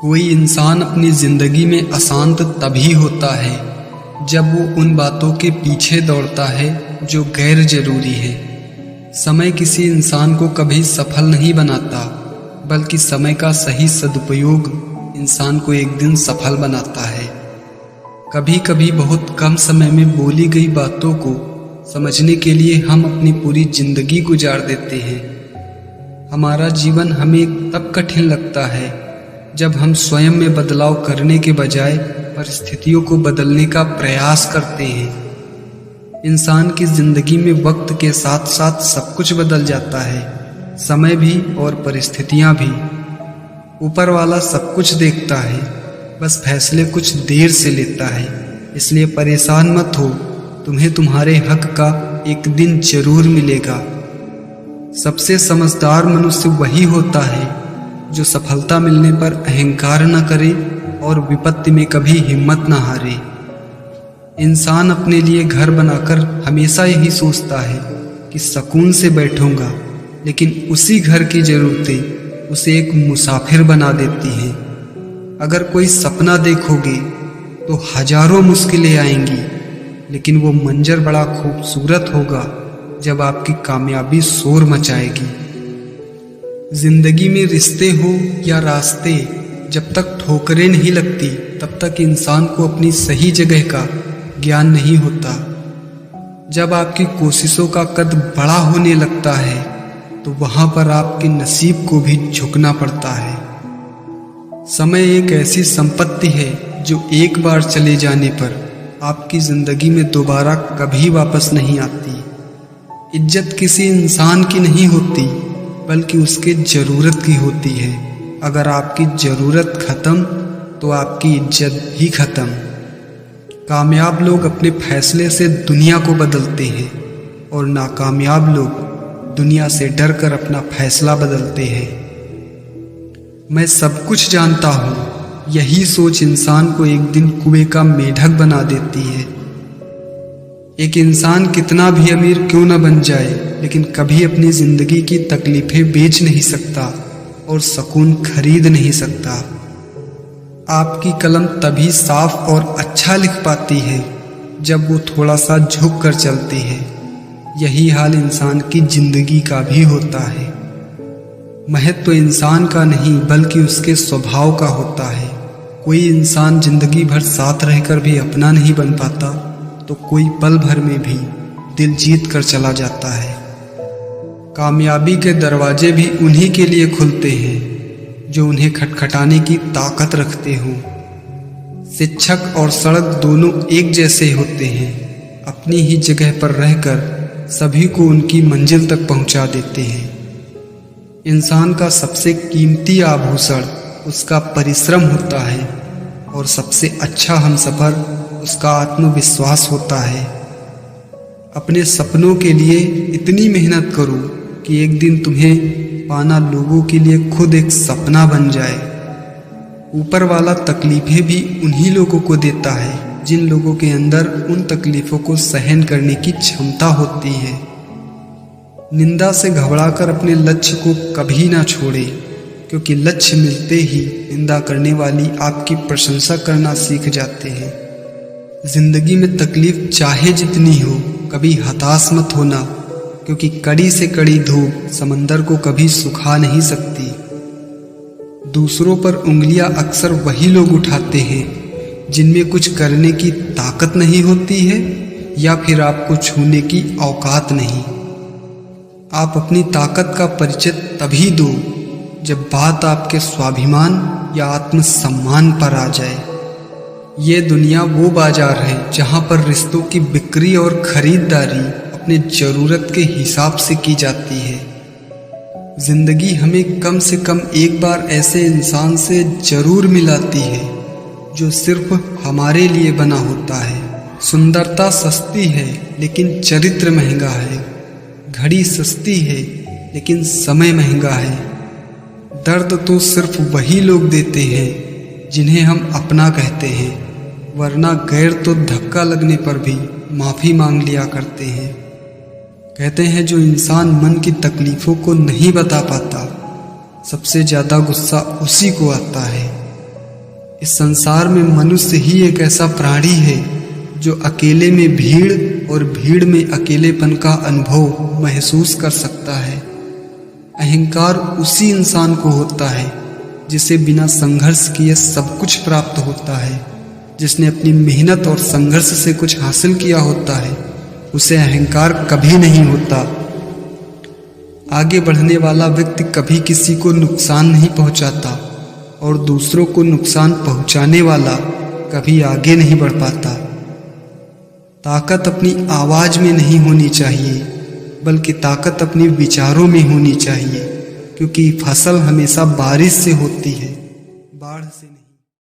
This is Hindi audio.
कोई इंसान अपनी ज़िंदगी में अशांत तभी होता है जब वो उन बातों के पीछे दौड़ता है जो गैर जरूरी है। समय किसी इंसान को कभी सफल नहीं बनाता, बल्कि समय का सही सदुपयोग इंसान को एक दिन सफल बनाता है। कभी कभी बहुत कम समय में बोली गई बातों को समझने के लिए हम अपनी पूरी जिंदगी गुजार देते हैं। हमारा जीवन हमें तब कठिन लगता है जब हम स्वयं में बदलाव करने के बजाय परिस्थितियों को बदलने का प्रयास करते हैं। इंसान की जिंदगी में वक्त के साथ साथ सब कुछ बदल जाता है, समय भी और परिस्थितियां भी। ऊपर वाला सब कुछ देखता है, बस फैसले कुछ देर से लेता है। इसलिए परेशान मत हो, तुम्हें तुम्हारे हक का एक दिन जरूर मिलेगा। सबसे समझदार मनुष्य वही होता है जो सफलता मिलने पर अहंकार न करे और विपत्ति में कभी हिम्मत न हारे। इंसान अपने लिए घर बनाकर हमेशा यही सोचता है कि सुकून से बैठूंगा, लेकिन उसी घर की जरूरतें उसे एक मुसाफिर बना देती हैं। अगर कोई सपना देखोगे तो हजारों मुश्किलें आएंगी, लेकिन वो मंजर बड़ा खूबसूरत होगा जब आपकी कामयाबी शोर मचाएगी। जिंदगी में रिश्ते हो या रास्ते, जब तक ठोकरें नहीं लगती तब तक इंसान को अपनी सही जगह का ज्ञान नहीं होता। जब आपकी कोशिशों का कद बड़ा होने लगता है तो वहां पर आपके नसीब को भी झुकना पड़ता है। समय एक ऐसी संपत्ति है जो एक बार चले जाने पर आपकी जिंदगी में दोबारा कभी वापस नहीं आती। इज्जत किसी इंसान की नहीं होती, बल्कि उसके जरूरत की होती है। अगर आपकी जरूरत खत्म तो आपकी इज्जत भी खत्म। कामयाब लोग अपने फैसले से दुनिया को बदलते हैं और नाकामयाब लोग दुनिया से डरकर अपना फैसला बदलते हैं। मैं सब कुछ जानता हूँ, यही सोच इंसान को एक दिन कुएं का मेढक बना देती है। एक इंसान कितना भी अमीर क्यों न बन जाए, लेकिन कभी अपनी जिंदगी की तकलीफें बेच नहीं सकता और सुकून खरीद नहीं सकता। आपकी कलम तभी साफ और अच्छा लिख पाती है जब वो थोड़ा सा झुक कर चलती है। यही हाल इंसान की जिंदगी का भी होता है। महत्व तो इंसान का नहीं, बल्कि उसके स्वभाव का होता है। कोई इंसान जिंदगी भर साथ रहकर भी अपना नहीं बन पाता, तो कोई पल भर में भी दिल जीत कर चला जाता है। कामयाबी के दरवाजे भी उन्हीं के लिए खुलते हैं जो उन्हें खटखटाने की ताकत रखते हों। शिक्षक और सड़क दोनों एक जैसे होते हैं, अपनी ही जगह पर रहकर सभी को उनकी मंजिल तक पहुंचा देते हैं। इंसान का सबसे कीमती आभूषण उसका परिश्रम होता है और सबसे अच्छा हमसफर उसका आत्मविश्वास होता है। अपने सपनों के लिए इतनी मेहनत करो कि एक दिन तुम्हें पाना लोगों के लिए खुद एक सपना बन जाए। ऊपर वाला तकलीफें भी उन्हीं लोगों को देता है जिन लोगों के अंदर उन तकलीफों को सहन करने की क्षमता होती है। निंदा से घबराकर अपने लक्ष्य को कभी ना छोड़े, क्योंकि लक्ष्य मिलते ही निंदा करने वाली आपकी प्रशंसा करना सीख जाते हैं। जिंदगी में तकलीफ चाहे जितनी हो, कभी हताश मत होना, क्योंकि कड़ी से कड़ी धूप समंदर को कभी सुखा नहीं सकती। दूसरों पर उंगलियां अक्सर वही लोग उठाते हैं जिनमें कुछ करने की ताकत नहीं होती है या फिर आपको छूने की औकात नहीं। आप अपनी ताकत का परिचय तभी दो जब बात आपके स्वाभिमान या आत्मसम्मान पर आ जाए। ये दुनिया वो बाजार है जहाँ पर रिश्तों की बिक्री और खरीदारी अपने जरूरत के हिसाब से की जाती है। जिंदगी हमें कम से कम एक बार ऐसे इंसान से जरूर मिलाती है जो सिर्फ हमारे लिए बना होता है। सुंदरता सस्ती है लेकिन चरित्र महंगा है। घड़ी सस्ती है लेकिन समय महंगा है। दर्द तो सिर्फ वही लोग देते हैं जिन्हें हम अपना कहते हैं, वरना गैर तो धक्का लगने पर भी माफ़ी मांग लिया करते हैं। कहते हैं जो इंसान मन की तकलीफ़ों को नहीं बता पाता, सबसे ज़्यादा गुस्सा उसी को आता है। इस संसार में मनुष्य ही एक ऐसा प्राणी है जो अकेले में भीड़ और भीड़ में अकेलेपन का अनुभव महसूस कर सकता है। अहंकार उसी इंसान को होता है जिसे बिना संघर्ष किए सब कुछ प्राप्त होता है। जिसने अपनी मेहनत और संघर्ष से कुछ हासिल किया होता है उसे अहंकार कभी नहीं होता। आगे बढ़ने वाला व्यक्ति कभी किसी को नुकसान नहीं पहुंचाता और दूसरों को नुकसान पहुंचाने वाला कभी आगे नहीं बढ़ पाता। ताकत अपनी आवाज में नहीं होनी चाहिए बल्कि ताकत अपने विचारों में होनी चाहिए, क्योंकि फसल हमेशा बारिश से होती है, बाढ़ से नहीं।